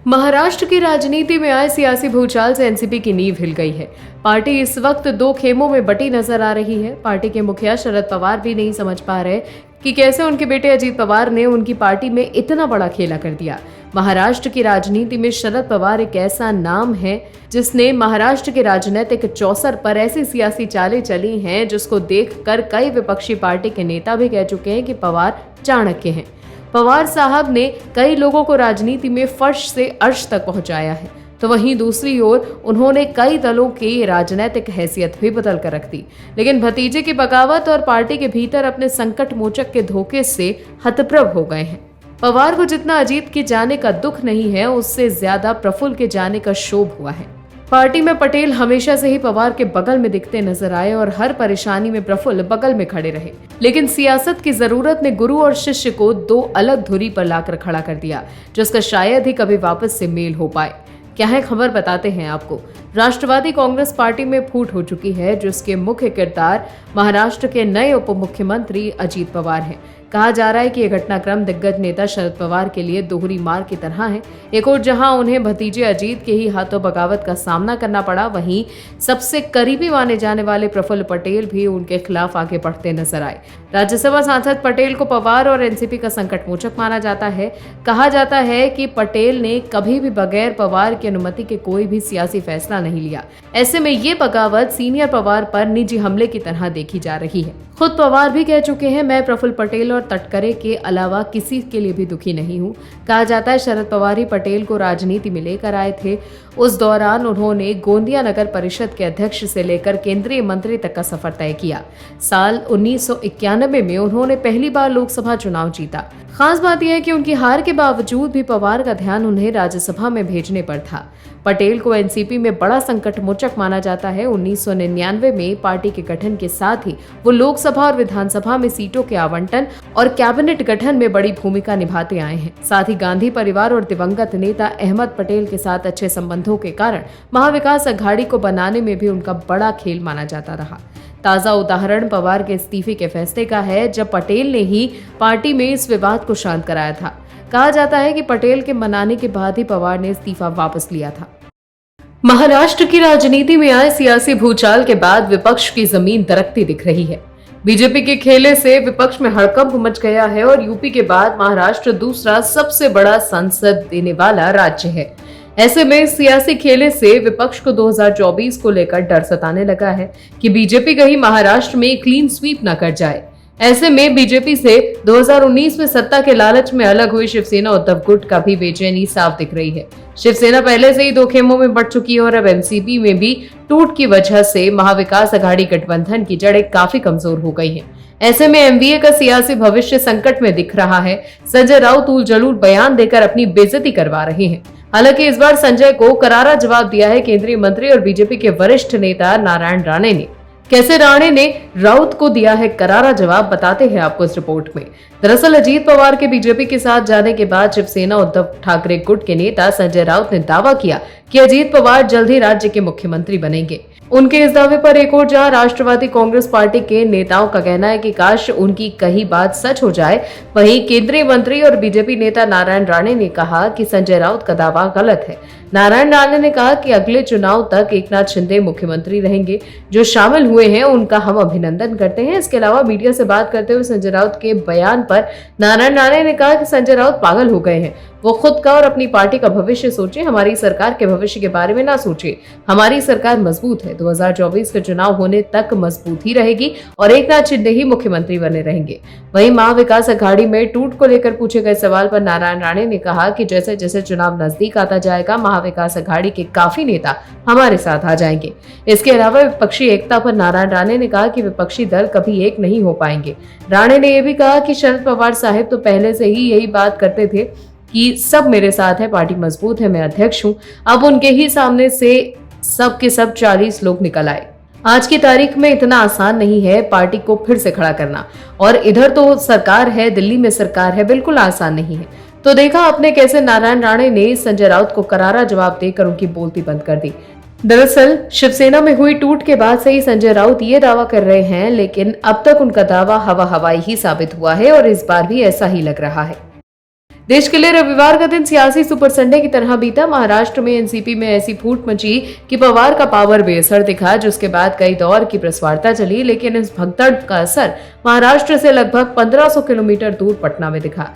महाराष्ट्र की राजनीति में आए सियासी भूचाल से एनसीपी की नींव हिल गई है। पार्टी इस वक्त दो खेमों में बटी नजर आ रही है। पार्टी के मुखिया शरद पवार भी नहीं समझ पा रहे कि कैसे उनके बेटे अजीत पवार ने उनकी पार्टी में इतना बड़ा खेला कर दिया। महाराष्ट्र की राजनीति में शरद पवार एक ऐसा नाम है जिसने महाराष्ट्र के राजनीतिक चौसर पर ऐसी सियासी चालें चली हैं जिसको देखकर कई विपक्षी पार्टी के नेता भी कह चुके हैं कि पवार चाणक्य हैं। पवार साहब ने कई लोगों को राजनीति में फर्श से अर्श तक पहुंचाया है, तो वहीं दूसरी ओर उन्होंने कई दलों की राजनीतिक हैसियत भी बदल कर रख दी। लेकिन भतीजे की बगावत और पार्टी के भीतर अपने संकट मोचक के धोखे से हतप्रभ हो गए हैं। पवार को जितना अजीत के जाने का दुख नहीं है, उससे ज्यादा प्रफुल्ल के जाने का शोभ हुआ है। पार्टी में पटेल हमेशा से ही पवार के बगल में दिखते नजर आए और हर परेशानी में प्रफुल्ल बगल में खड़े रहे। लेकिन सियासत की जरूरत ने गुरु और शिष्य को दो अलग धुरी पर लाकर खड़ा कर दिया, जिसका शायद ही कभी वापस से मेल हो पाए। क्या है खबर, बताते हैं आपको। राष्ट्रवादी कांग्रेस पार्टी में फूट हो चुकी है, जिसके मुख्य किरदार महाराष्ट्र के नए उप मुख्यमंत्री अजीत पवार हैं। कहा जा रहा है कि यह घटनाक्रम दिग्गज नेता शरद पवार के लिए दोहरी मार की तरह है। एक और जहां उन्हें भतीजे अजीत के ही हाथों बगावत का सामना करना पड़ा, वहीं सबसे करीबी माने जाने वाले प्रफुल्ल पटेल भी उनके खिलाफ आगे बढ़ते नजर आए। राज्यसभा सांसद पटेल को पवार और एनसीपी का संकट मोचक माना जाता है। कहा जाता है कि पटेल ने कभी भी बगैर पवार की अनुमति के कोई भी सियासी फैसला नहीं लिया। ऐसे में ये बगावत सीनियर पवार पर निजी हमले की तरह देखी जा रही है। खुद पवार भी कह चुके हैं, मैं प्रफुल्ल पटेल और तटकरे के अलावा किसी के लिए भी दुखी नहीं हूं। कहा जाता है शरद पवार ही पटेल को राजनीति में लेकर आए थे। उस दौरान उन्होंने गोंदिया नगर परिषद के अध्यक्ष से लेकर केंद्रीय मंत्री तक का सफर तय किया। साल 1991 में उन्होंने पहली बार लोकसभा चुनाव जीता। खास बात यह है कि उनकी हार के बावजूद भी पवार का ध्यान उन्हें राज्यसभा में भेजने पर था। पटेल को एनसीपी में बड़ा संकट मोचक माना जाता है। 1999 में पार्टी के गठन के साथ ही वो लोकसभा और विधानसभा में सीटों के आवंटन और कैबिनेट गठन में बड़ी भूमिका निभाते आए हैं। साथ ही गांधी परिवार और दिवंगत नेता अहमद पटेल के साथ अच्छे संबंधों के कारण महाविकास अघाड़ी को बनाने में भी उनका बड़ा खेल माना जाता रहा। ताजा उदाहरण पवार के इस्तीफे के फैसले का है, जब पटेल ने ही पार्टी में इस विवाद को शांत कराया था। कहा जाता है कि पटेल के मनाने के बाद ही पवार ने इस्तीफा वापस लिया था। महाराष्ट्र की राजनीति में आए सियासी भूचाल के बाद विपक्ष की जमीन दरकती दिख रही है। बीजेपी के खेले से विपक्ष में हड़कंप मच गया है और यूपी के बाद महाराष्ट्र दूसरा सबसे बड़ा संसद देने वाला राज्य है। ऐसे में सियासी खेले से विपक्ष को 2024 को लेकर डर सताने लगा है कि बीजेपी कहीं महाराष्ट्र में क्लीन स्वीप न कर जाए। ऐसे में बीजेपी से 2019 में सत्ता के लालच में अलग हुई शिवसेना उद्धव गुट का भी बेचैनी साफ दिख रही है। शिवसेना पहले से ही दो खेमों में बढ़ चुकी है और अब एनसीपी में भी टूट की वजह से महाविकास अघाड़ी गठबंधन की जड़ें काफी कमजोर हो गई हैं। ऐसे में एमवीए का सियासी भविष्य संकट में दिख रहा है। संजय राउत उल जलूल बयान देकर अपनी बेइज्जती करवा रहे हैं। हालांकि इस बार संजय को करारा जवाब दिया है केंद्रीय मंत्री और बीजेपी के वरिष्ठ नेता नारायण राणे ने। कैसे राणे ने राउत को दिया है करारा जवाब, बताते हैं आपको इस रिपोर्ट में। दरअसल अजीत पवार के बीजेपी के साथ जाने के बाद शिवसेना उद्धव ठाकरे गुट के नेता संजय राउत ने दावा किया कि अजीत पवार जल्द ही राज्य के मुख्यमंत्री बनेंगे। उनके इस दावे पर एक और जहां राष्ट्रवादी कांग्रेस पार्टी के नेताओं का कहना है कि काश उनकी कही बात सच हो जाए, वहीं केंद्रीय मंत्री और बीजेपी नेता नारायण राणे ने कहा कि संजय राउत का दावा गलत है। नारायण राणे ने कहा कि अगले चुनाव तक एकनाथ शिंदे मुख्यमंत्री रहेंगे। जो शामिल हुए हैं उनका हम अभिनंदन करते हैं। इसके अलावा मीडिया से बात करते हुए संजय राउत के बयान पर नारायण राणे ने कहा कि संजय राउत पागल हो गए हैं। वो खुद का और अपनी पार्टी का भविष्य सोचे, हमारी सरकार के भविष्य के बारे में ना सोचे। हमारी सरकार मजबूत है, 2024 के चुनाव होने तक मजबूत ही रहेगी और एकनाथ शिंदे ही मुख्यमंत्री बने रहेंगे। वहीं महाविकास अघाड़ी में टूट को लेकर पूछे गए सवाल पर नारायण राणे ने कहा कि जैसे जैसे चुनाव नजदीक आता जाएगा, महाविकास अघाड़ी के काफी नेता हमारे साथ आ जाएंगे। इसके अलावा विपक्षी एकता पर नारायण राणे ने कहा कि विपक्षी दल कभी एक नहीं हो पाएंगे। राणे ने यह भी कहा कि शरद पवार साहब तो पहले से ही यही बात करते थे कि सब मेरे साथ है, पार्टी मजबूत है, मैं अध्यक्ष हूं। अब उनके ही सामने से सब के सब 40 लोग निकल आए। आज की तारीख में इतना आसान नहीं है पार्टी को फिर से खड़ा करना, और इधर तो सरकार है, दिल्ली में सरकार है, बिल्कुल आसान नहीं है। तो देखा आपने कैसे नारायण राणे ने संजय राउत को करारा जवाब देकर उनकी बोलती बंद कर दी। दरअसल शिवसेना में हुई टूट के बाद से ही संजय राउत ये दावा कर रहे हैं, लेकिन अब तक उनका दावा हवा हवाई ही साबित हुआ है और इस बार भी ऐसा ही लग रहा है। देश के लिए रविवार का दिन सियासी सुपर संडे की तरह बीता। महाराष्ट्र में एनसीपी में ऐसी फूट मची कि पवार का पावर बेअसर दिखा, जिसके बाद कई दौर की प्रस्वार्ता चली, लेकिन इस भगदड़ का असर महाराष्ट्र से लगभग 1500 किलोमीटर दूर पटना में दिखा।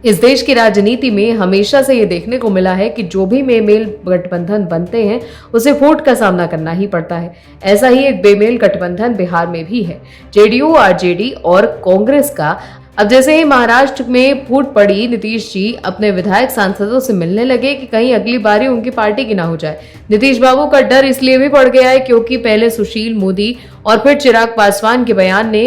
इस देश की राजनीति में हमेशा से ये देखने को मिला है कि जो भी बेमेल गठबंधन बनते हैं उसे फूट का सामना करना ही पड़ता है। ऐसा ही एक बेमेल गठबंधन बिहार में भी है, जेडीयू, आरजेडी और कांग्रेस का। अब जैसे ही महाराष्ट्र में फूट पड़ी, नीतीश जी अपने विधायक सांसदों से मिलने लगे कि कहीं अगली बारी उनकी पार्टी की ना हो जाए। नीतीश बाबू का डर इसलिए भी बढ़ गया है क्योंकि पहले सुशील मोदी और फिर चिराग पासवान के बयान ने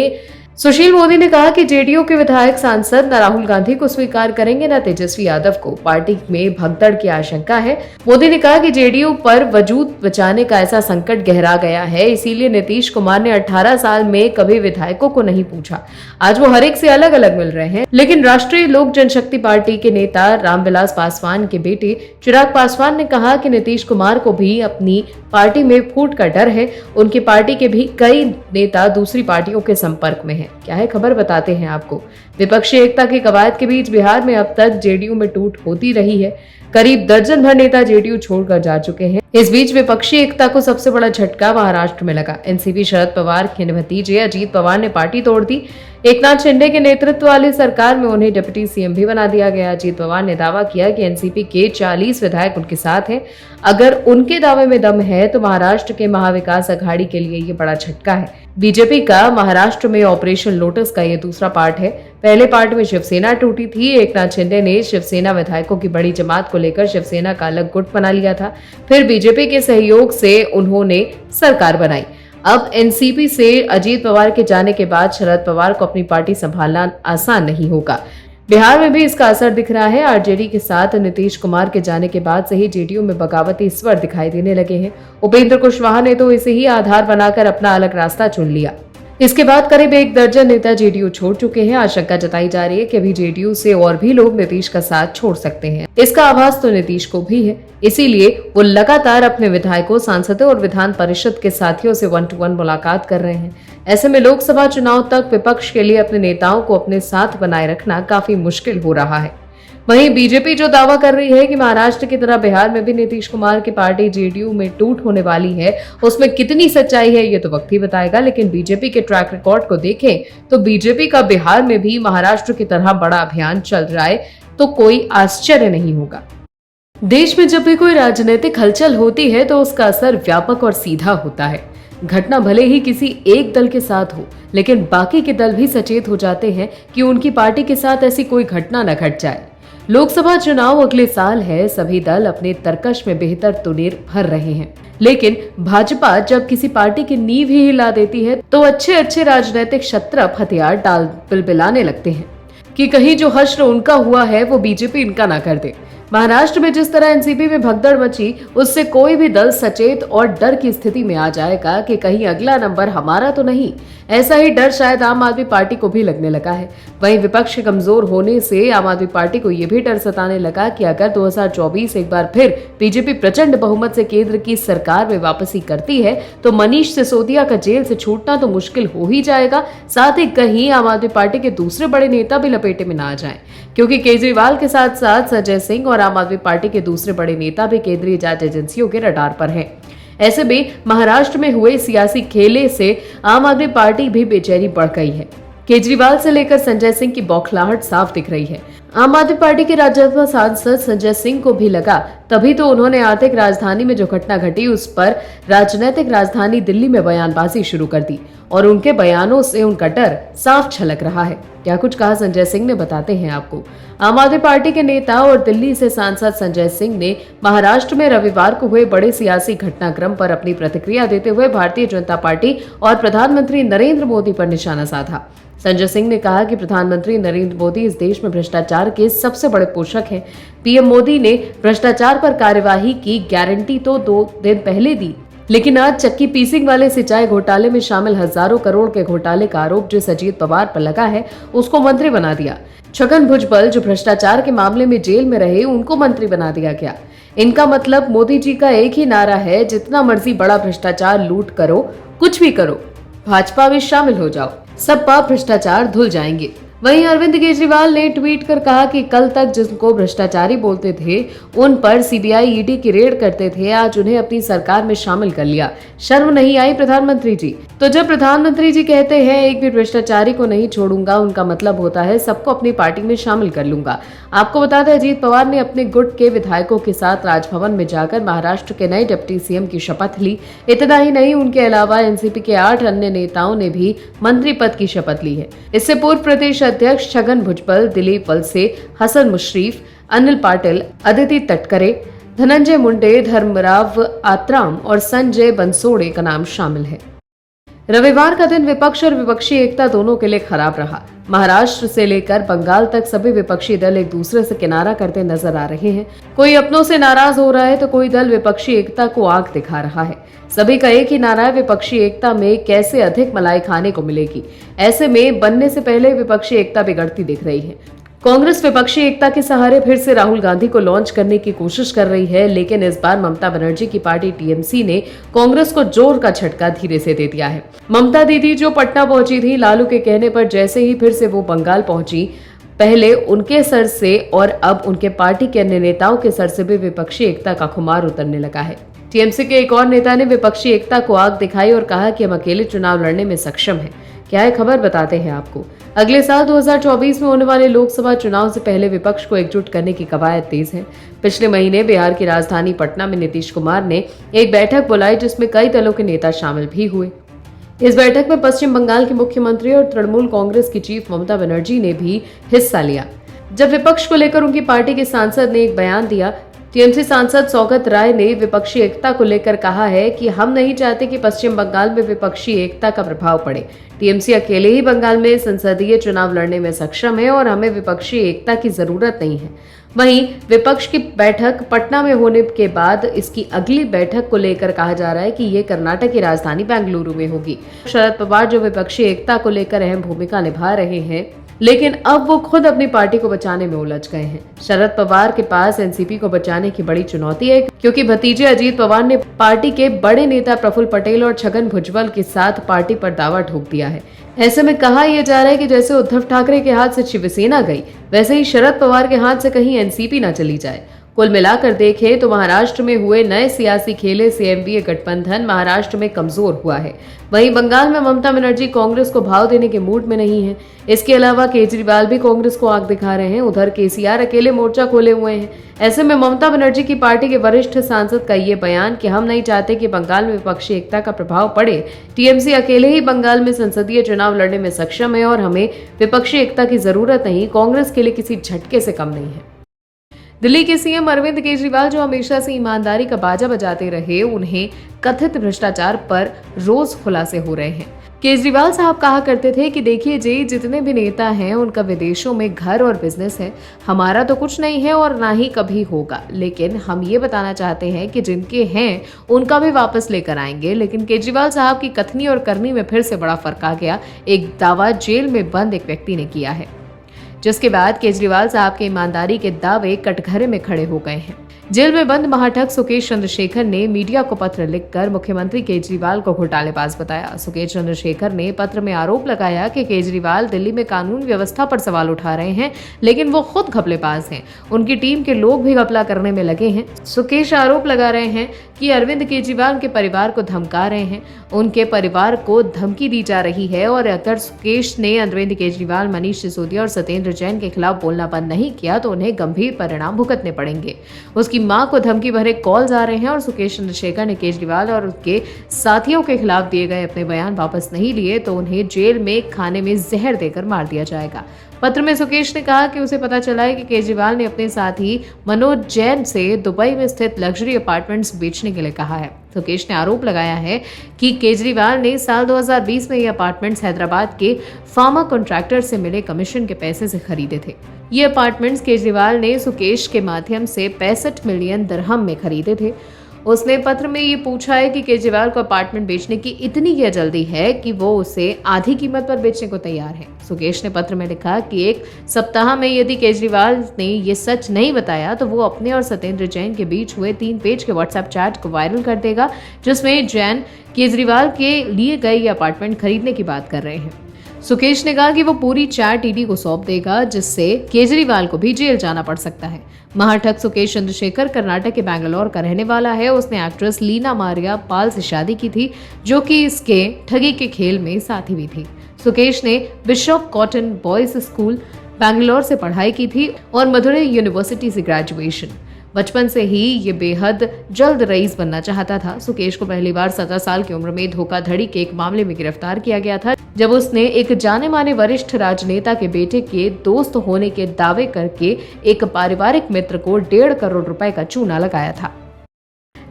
सुशील मोदी ने कहा कि जेडीयू के विधायक सांसद न राहुल गांधी को स्वीकार करेंगे न तेजस्वी यादव को। पार्टी में भगदड़ की आशंका है। मोदी ने कहा कि जेडीयू पर वजूद बचाने का ऐसा संकट गहरा गया है, इसीलिए नीतीश कुमार ने 18 साल में कभी विधायकों को नहीं पूछा। आज वो हर एक से अलग अलग मिल रहे हैं। लेकिन राष्ट्रीय लोक जनशक्ति पार्टी के नेता रामविलास पासवान के बेटे चिराग पासवान ने कहा कि नीतीश कुमार को भी अपनी पार्टी में फूट का डर है। उनकी पार्टी के भी कई नेता दूसरी पार्टियों के संपर्क में हैं। क्या है खबर, बताते हैं आपको। विपक्षी एकता की कवायद के बीच बिहार में अब तक जेडीयू में टूट होती रही है। करीब दर्जन भर नेता जेडीयू छोड़कर जा चुके हैं। इस बीच विपक्षी एकता को सबसे बड़ा झटका महाराष्ट्र में लगा। एनसीपी शरद पवार के भतीजे अजीत पवार ने पार्टी तोड़ दी। एकनाथ शिंदे के नेतृत्व वाली सरकार में उन्हें डिप्टी सीएम भी बना दिया गया। अजीत पवार ने दावा किया कि एनसीपी के 40 विधायक उनके साथ हैं। अगर उनके दावे में दम है तो महाराष्ट्र के महाविकास अघाड़ी के लिए ये बड़ा झटका है। बीजेपी का महाराष्ट्र में ऑपरेशन लोटस का ये दूसरा पार्ट है। पहले पार्ट में शिवसेना टूटी थी। एकनाथ शिंदे ने शिवसेना विधायकों की बड़ी जमात को लेकर शिवसेना का अलग गुट बना लिया था। फिर बीजेपी के सहयोग से उन्होंने सरकार बनाई। अब एनसीपी से अजीत पवार के जाने के बाद शरद पवार को अपनी पार्टी संभालना आसान नहीं होगा। बिहार में भी इसका असर दिख रहा है। आरजेडी के साथ नीतीश कुमार के जाने के बाद से ही जेडीयू में बगावती स्वर दिखाई देने लगे हैं। उपेंद्र कुशवाहा ने तो इसे ही आधार बनाकर अपना अलग रास्ता चुन लिया। इसके बाद करीब 1 दर्जन नेता जेडीयू छोड़ चुके हैं। आशंका जताई जा रही है कि अभी जेडीयू से और भी लोग नीतीश का साथ छोड़ सकते हैं। इसका आभास तो नीतीश को भी है, इसीलिए वो लगातार अपने विधायकों, सांसदों और विधान परिषद के साथियों से 1-to-1 मुलाकात कर रहे हैं। ऐसे में लोकसभा चुनाव तक विपक्ष के लिए अपने नेताओं को अपने साथ बनाए रखना काफी मुश्किल हो रहा है। वहीं बीजेपी जो दावा कर रही है कि महाराष्ट्र की तरह बिहार में भी नीतीश कुमार की पार्टी जेडीयू में टूट होने वाली है, उसमें कितनी सच्चाई है ये तो वक्त ही बताएगा। लेकिन बीजेपी के ट्रैक रिकॉर्ड को देखें तो बीजेपी का बिहार में भी महाराष्ट्र की तरह बड़ा अभियान चल रहा है, तो कोई आश्चर्य नहीं होगा। देश में जब भी कोई राजनीतिक हलचल होती है तो उसका असर व्यापक और सीधा होता है। घटना भले ही किसी एक दल के साथ हो, लेकिन बाकी के दल भी सचेत हो जाते हैं कि उनकी पार्टी के साथ ऐसी कोई घटना न घट जाए। लोकसभा चुनाव अगले साल है। सभी दल अपने तरकश में बेहतर तुनीर भर रहे हैं, लेकिन भाजपा जब किसी पार्टी की नींव ही हिला देती है तो अच्छे अच्छे राजनीतिक शत्रप हथियार डाल बिलबिलाने लगते हैं कि कहीं जो हश्र उनका हुआ है वो बीजेपी इनका ना कर दे। महाराष्ट्र में जिस तरह एनसीपी में भगदड़ मची, उससे कोई भी दल सचेत और डर की स्थिति में आ जाएगा कि कहीं अगला नंबर हमारा तो नहीं। ऐसा ही डर शायद आम आदमी पार्टी को भी लगने लगा है। वहीं विपक्ष के कमजोर होने से आम आदमी पार्टी को यह भी डर सताने लगा कि अगर 2024 एक बार फिर बीजेपी प्रचंड बहुमत से केंद्र की सरकार में वापसी करती है तो मनीष सिसोदिया का जेल से छूटना तो मुश्किल हो ही जाएगा। साथ ही कहीं आम आदमी पार्टी के दूसरे बड़े नेता भी लपेटे में ना आ जाएं, क्योंकि केजरीवाल के साथ साथ संजय सिंह और आम आदमी पार्टी के दूसरे बड़े नेता भी केंद्रीय जांच एजेंसियों के रडार पर हैं। ऐसे में महाराष्ट्र में हुए सियासी खेले से आम आदमी पार्टी भी बेचैनी बढ़ गई है। केजरीवाल से लेकर संजय सिंह की बौखलाहट साफ दिख रही है। आम आदमी पार्टी के राज्यसभा सांसद संजय सिंह को भी लगा, तभी तो उन्होंने आर्थिक राजधानी में जो घटना घटी उस पर राजनीतिक राजधानी दिल्ली में बयानबाजी शुरू कर दी और उनके बयानों से उनका डर साफ झलक रहा है। क्या कुछ कहा संजय सिंह ने, बताते हैं आपको। आम आदमी पार्टी के नेता और दिल्ली से सांसद संजय सिंह ने महाराष्ट्र में रविवार को हुए बड़े सियासी घटनाक्रम पर अपनी प्रतिक्रिया देते हुए भारतीय जनता पार्टी और प्रधानमंत्री नरेंद्र मोदी पर निशाना साधा। संजय सिंह ने कहा कि प्रधानमंत्री नरेंद्र मोदी इस देश में भ्रष्टाचार के सबसे बड़े पोषक हैं। पीएम मोदी ने भ्रष्टाचार पर कार्यवाही की गारंटी तो 2 दिन पहले दी, लेकिन आज चक्की पीसिंग वाले सिंचाई घोटाले में शामिल हजारों करोड़ के घोटाले का आरोप जिस अजीत पवार पर लगा है उसको मंत्री बना दिया। छगन भुजबल जो भ्रष्टाचार के मामले में जेल में रहे उनको मंत्री बना दिया गया। इनका मतलब मोदी जी का एक ही नारा है, जितना मर्जी बड़ा भ्रष्टाचार लूट करो, कुछ भी करो, भाजपा में शामिल हो जाओ, सब पाप भ्रष्टाचार धुल जाएंगे। वहीं अरविंद केजरीवाल ने ट्वीट कर कहा कि कल तक जिनको भ्रष्टाचारी बोलते थे, उन पर सीबीआई ईडी की रेड करते थे, आज उन्हें अपनी सरकार में शामिल कर लिया। शर्म नहीं आई प्रधानमंत्री जी? तो जब प्रधानमंत्री जी कहते हैं एक भी भ्रष्टाचारी को नहीं छोड़ूंगा, उनका मतलब होता है सबको अपनी पार्टी में शामिल कर लूंगा। आपको बता दें, अजीत पवार ने अपने गुट के विधायकों के साथ राजभवन में जाकर महाराष्ट्र के नए डिप्टी सीएम की शपथ ली। इतना ही नहीं, उनके अलावा एनसीपी के 8 अन्य नेताओं ने भी मंत्री पद की शपथ ली है। इससे पूर्व प्रदेश अध्यक्ष छगन भुजबल, दिलीप वलसे, हसन मुश्रीफ, अनिल पाटिल, अदिति तटकरे, धनंजय मुंडे, धर्मराव आत्राम और संजय बंसोड़े का नाम शामिल है। रविवार का दिन विपक्ष और विपक्षी एकता दोनों के लिए खराब रहा। महाराष्ट्र से लेकर बंगाल तक सभी विपक्षी दल एक दूसरे से किनारा करते नजर आ रहे हैं। कोई अपनों से नाराज हो रहा है तो कोई दल विपक्षी एकता को आग दिखा रहा है। सभी का एक ही नारा है, विपक्षी एकता में कैसे अधिक मलाई खाने को मिलेगी। ऐसे में बनने से पहले विपक्षी एकता बिगड़ती दिख रही है। कांग्रेस विपक्षी एकता के सहारे फिर से राहुल गांधी को लॉन्च करने की कोशिश कर रही है, लेकिन इस बार ममता बनर्जी की पार्टी टीएमसी ने कांग्रेस को जोर का झटका धीरे से दे दिया है। ममता दीदी जो पटना पहुंची थी लालू के कहने पर, जैसे ही फिर से वो बंगाल पहुंची, पहले उनके सर से और अब उनके पार्टी के अन्य नेताओं के सर से भी विपक्षी एकता का खुमार उतरने लगा है। टीएमसी के एक और नेता ने विपक्षी एकता को आग दिखाई और कहा कि हम अकेले चुनाव लड़ने में सक्षम हैं। क्या है खबर, बताते हैं आपको। अगले साल 2024 में होने वाले लोकसभा चुनाव से पहले विपक्ष को एकजुट करने की कवायद तेज है। पिछले महीने बिहार की राजधानी पटना में नीतीश कुमार ने एक बैठक बुलाई जिसमें कई दलों के नेता शामिल भी हुए। इस बैठक में पश्चिम बंगाल के मुख्यमंत्री और तृणमूल कांग्रेस की चीफ ममता बनर्जी ने भी हिस्सा लिया। जब विपक्ष को लेकर उनकी पार्टी के सांसद ने एक बयान दिया, टीएमसी सांसद सौगत राय ने विपक्षी एकता को लेकर कहा है कि हम नहीं चाहते कि पश्चिम बंगाल में विपक्षी एकता का प्रभाव पड़े। टीएमसी अकेले ही बंगाल में संसदीय चुनाव लड़ने में सक्षम है और हमें विपक्षी एकता की जरूरत नहीं है। वहीं विपक्ष की बैठक पटना में होने के बाद इसकी अगली बैठक को लेकर कहा जा रहा है कि ये कर्नाटक की राजधानी बेंगलुरु में होगी। शरद पवार जो विपक्षी एकता को लेकर अहम भूमिका निभा रहे हैं, लेकिन अब वो खुद अपनी पार्टी को बचाने में उलझ गए हैं। शरद पवार के पास एनसीपी को बचाने की बड़ी चुनौती है, क्योंकि भतीजे अजीत पवार ने पार्टी के बड़े नेता प्रफुल्ल पटेल और छगन भुजबल के साथ पार्टी पर दावा ठोक दिया है। ऐसे में कहा यह जा रहा है कि जैसे उद्धव ठाकरे के हाथ से शिवसेना गई, वैसे ही शरद पवार के हाथ से कहीं एनसीपी न चली जाए। कुल मिलाकर देखें तो महाराष्ट्र में हुए नए सियासी खेले से एनडीए गठबंधन महाराष्ट्र में कमजोर हुआ है। वहीं बंगाल में ममता बनर्जी कांग्रेस को भाव देने के मूड में नहीं है। इसके अलावा केजरीवाल भी कांग्रेस को आग दिखा रहे हैं। उधर केसीआर अकेले मोर्चा खोले हुए हैं। ऐसे में ममता बनर्जी की पार्टी के वरिष्ठ सांसद का ये बयान कि हम नहीं चाहते कि बंगाल में विपक्षी एकता का प्रभाव पड़े, टीएमसी अकेले ही बंगाल में संसदीय चुनाव लड़ने में सक्षम है और हमें विपक्षी एकता की जरूरत नहीं, कांग्रेस के लिए किसी झटके से कम नहीं है। दिल्ली के सीएम अरविंद केजरीवाल जो हमेशा से ईमानदारी का बाजा बजाते रहे, उन्हें कथित भ्रष्टाचार पर रोज खुलासे हो रहे हैं। केजरीवाल साहब कहा करते थे कि देखिए जी, जितने भी नेता हैं उनका विदेशों में घर और बिजनेस है, हमारा तो कुछ नहीं है और ना ही कभी होगा, लेकिन हम ये बताना चाहते हैं कि जिनके हैं उनका भी वापस लेकर आएंगे। लेकिन केजरीवाल साहब की कथनी और करनी में फिर से बड़ा फर्क आ गया। एक दावा जेल में बंद एक व्यक्ति ने किया है, जिसके बाद केजरीवाल साहब के ईमानदारी के दावे कटघरे में खड़े हो गए हैं। जेल में बंद महाठग सुकेश चंद्रशेखर ने मीडिया को पत्र लिखकर मुख्यमंत्री केजरीवाल को घोटालेबाज बताया। सुकेश चंद्रशेखर ने पत्र में आरोप लगाया कि केजरीवाल दिल्ली में कानून व्यवस्था पर सवाल उठा रहे हैं, लेकिन वो खुद घपलेबाज हैं। उनकी टीम के लोग भी घपला करने में लगे हैं। सुकेश आरोप लगा रहे हैं कि अरविंद केजरीवाल उनके परिवार को धमका रहे हैं, उनके परिवार को धमकी दी जा रही है और अगर सुकेश ने अरविंद केजरीवाल, मनीष सिसोदिया और सत्येंद्र जैन के खिलाफ बोलना बंद नहीं किया तो उन्हें गंभीर परिणाम भुगतने पड़ेंगे। उसकी मां को धमकी भरे कॉल्स आ रहे हैं और सुकेश चंद्रशेखर ने केजरीवाल और उसके साथियों के खिलाफ दिए गए अपने बयान वापस नहीं लिए तो उन्हें जेल में खाने में जहर देकर मार दिया जाएगा। पत्र में सुकेश ने कहा कि उसे पता चला है कि केजरीवाल ने अपने साथी मनोज जैन से दुबई में स्थित लग्जरी अपार्टमेंट्स बेचने के लिए कहा है। सुकेश ने आरोप लगाया है कि केजरीवाल ने साल 2020 में ये अपार्टमेंट्स हैदराबाद के फार्मा कॉन्ट्रैक्टर से मिले कमीशन के पैसे से खरीदे थे। ये अपार्टमेंट्स केजरीवाल ने सुकेश के माध्यम से 65 मिलियन दिरहम में खरीदे थे। उसने पत्र में ये पूछा है कि केजरीवाल को अपार्टमेंट बेचने की इतनी क्या जल्दी है कि वो उसे आधी कीमत पर बेचने को तैयार है। सुकेश ने पत्र में लिखा कि एक सप्ताह में यदि केजरीवाल ने ये सच नहीं बताया तो वो अपने और सत्येंद्र जैन के बीच हुए 3 पेज के व्हाट्सएप चैट को वायरल कर देगा, जिसमें जैन केजरीवाल के लिए गए ये अपार्टमेंट खरीदने की बात कर रहे हैं। सुकेश ने कहा कि वो पूरी चैट ईडी को सौंप देगा, जिससे केजरीवाल को भी जेल जाना पड़ सकता है। महाठग सुकेश चंद्रशेखर कर्नाटक के बैंगलोर का रहने वाला है। उसने एक्ट्रेस लीना मारिया पाल से शादी की थी, जो कि इसके ठगी के खेल में साथी भी थी। सुकेश ने bishop cotton boys school Bangalore से पढ़ाई की थी और मदुरै यूनिवर्सिटी से ग्रेजुएशन। बचपन से ही ये बेहद जल्द रईस बनना चाहता था। सुकेश को पहली बार 17 साल की उम्र में धोखाधड़ी के एक मामले में गिरफ्तार किया गया था, जब उसने एक जाने माने वरिष्ठ राजनेता के बेटे के दोस्त होने के दावे करके एक पारिवारिक मित्र को 1.5 करोड़ रुपए का चूना लगाया था।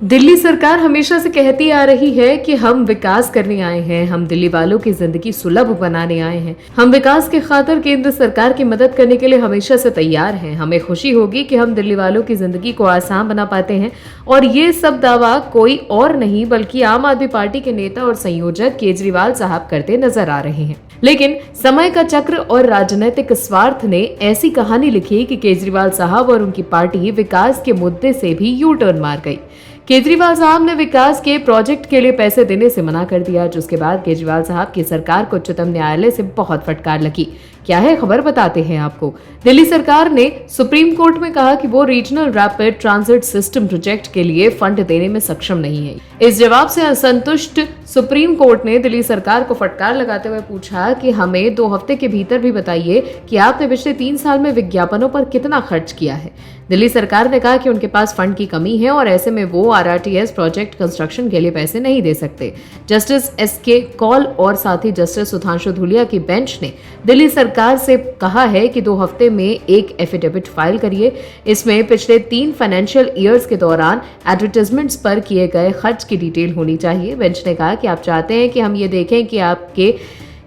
दिल्ली सरकार हमेशा से कहती आ रही है कि हम विकास करने आए हैं, हम दिल्ली वालों की जिंदगी सुलभ बनाने आए हैं, हम विकास के खातिर केंद्र सरकार की मदद करने के लिए हमेशा से तैयार हैं। हमें खुशी होगी कि हम दिल्ली वालों की जिंदगी को आसान बना पाते हैं। और ये सब दावा कोई और नहीं बल्कि आम आदमी पार्टी के नेता और संयोजक केजरीवाल साहब करते नजर आ रहे हैं। लेकिन समय का चक्र और राजनीतिक स्वार्थ ने ऐसी कहानी लिखी कि केजरीवाल साहब और उनकी पार्टी विकास के मुद्दे से भी यू टर्न मार गई। केजरीवाल साहब ने विकास के प्रोजेक्ट के लिए पैसे देने से मना कर दिया, जिसके बाद केजरीवाल साहब की सरकार को उच्चतम न्यायालय से बहुत फटकार लगी। क्या है खबर, बताते हैं आपको। दिल्ली सरकार ने सुप्रीम कोर्ट में कहा कि वो regional rapid transit system project के लिए फंड देने में सक्षम नहीं है। इस जवाब से असंतुष्ट सुप्रीम कोर्ट ने दिल्ली सरकार को फटकार लगाते हुए पूछा कि हमें 2 हफ्ते के भीतर भी बताइए कि आपने पिछले 3 साल में विज्ञापनों पर कितना खर्च किया है। दिल्ली सरकार ने कहा कि उनके पास फंड की कमी है और ऐसे में वो RRTS प्रोजेक्ट कंस्ट्रक्शन के लिए पैसे नहीं दे सकते। जस्टिस SK कौल और साथ ही जस्टिस सुधांशु धूलिया की बेंच ने दिल्ली सरकार से कहा है कि 2 हफ्ते में एक एफिडेविट फाइल करिए। इसमें पिछले 3 फाइनेंशियल ईयर्स के दौरान एडवर्टाइजमेंट्स पर किए गए खर्च की डिटेल होनी चाहिए। बेंच ने कहा कि आप चाहते हैं कि हम ये देखें कि आपके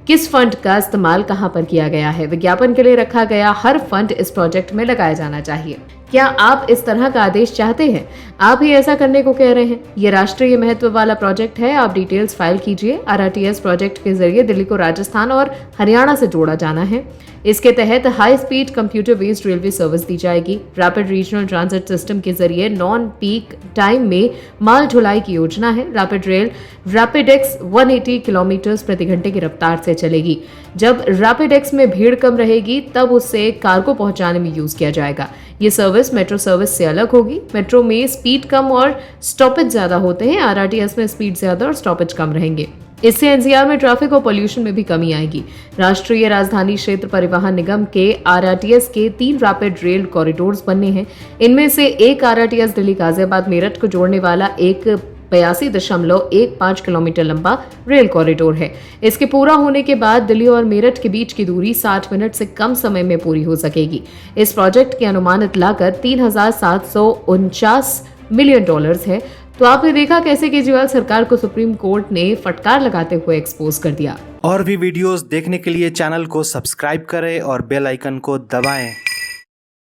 किस फंड का इस्तेमाल कहां पर किया गया है। विज्ञापन के लिए रखा गया हर फंड इस प्रोजेक्ट में लगाया जाना चाहिए। क्या आप इस तरह का आदेश चाहते हैं? आप ही ऐसा करने को कह रहे हैं। ये राष्ट्रीय महत्व वाला प्रोजेक्ट है, आप डिटेल्स फाइल कीजिए। RRTS प्रोजेक्ट के जरिए दिल्ली को राजस्थान और हरियाणा से जोड़ा जाना है। इसके तहत high speed computer based railway service दी जाएगी। रैपिड रीजनल ट्रांजिट सिस्टम के जरिए नॉन पीक टाइम में माल ढुलाई की योजना है। रैपिड रेल रैपिडेक्स 180 किलोमीटर प्रति घंटे की रफ्तार से चलेगी। जब रैपिडेक्स में भीड़ कम रहेगी तब उससे कार्गो पहुंचाने में यूज किया जाएगा। ये सर्विस मेट्रो सर्विस से अलग होगी। मेट्रो में स्पीड कम और स्टॉपेज ज्यादा होते हैं, RRTS में स्पीड ज्यादा और स्टॉपेज कम रहेंगे। इससे NCR में ट्रैफिक और पोल्यूशन में भी कमी आएगी। राष्ट्रीय राजधानी क्षेत्र परिवहन निगम के RRTS के 3 रैपिड रेल कॉरिडोर्स बनने हैं। इनमें से एक RRTS दिल्ली गाजियाबाद मेरठ को जोड़ने वाला एक 82.15 किलोमीटर लंबा रेल कॉरिडोर है। इसके पूरा होने के बाद दिल्ली और मेरठ के बीच की दूरी 60 मिनट से कम समय में पूरी हो सकेगी। इस प्रोजेक्ट की अनुमानित लागत $3,749 मिलियन है। तो आपने देखा कैसे केजरीवाल सरकार को सुप्रीम कोर्ट ने फटकार लगाते हुए एक्सपोज कर दिया। और भी वीडियोस देखने के लिए चैनल को सब्सक्राइब करें और बेल आइकन को दबाएं।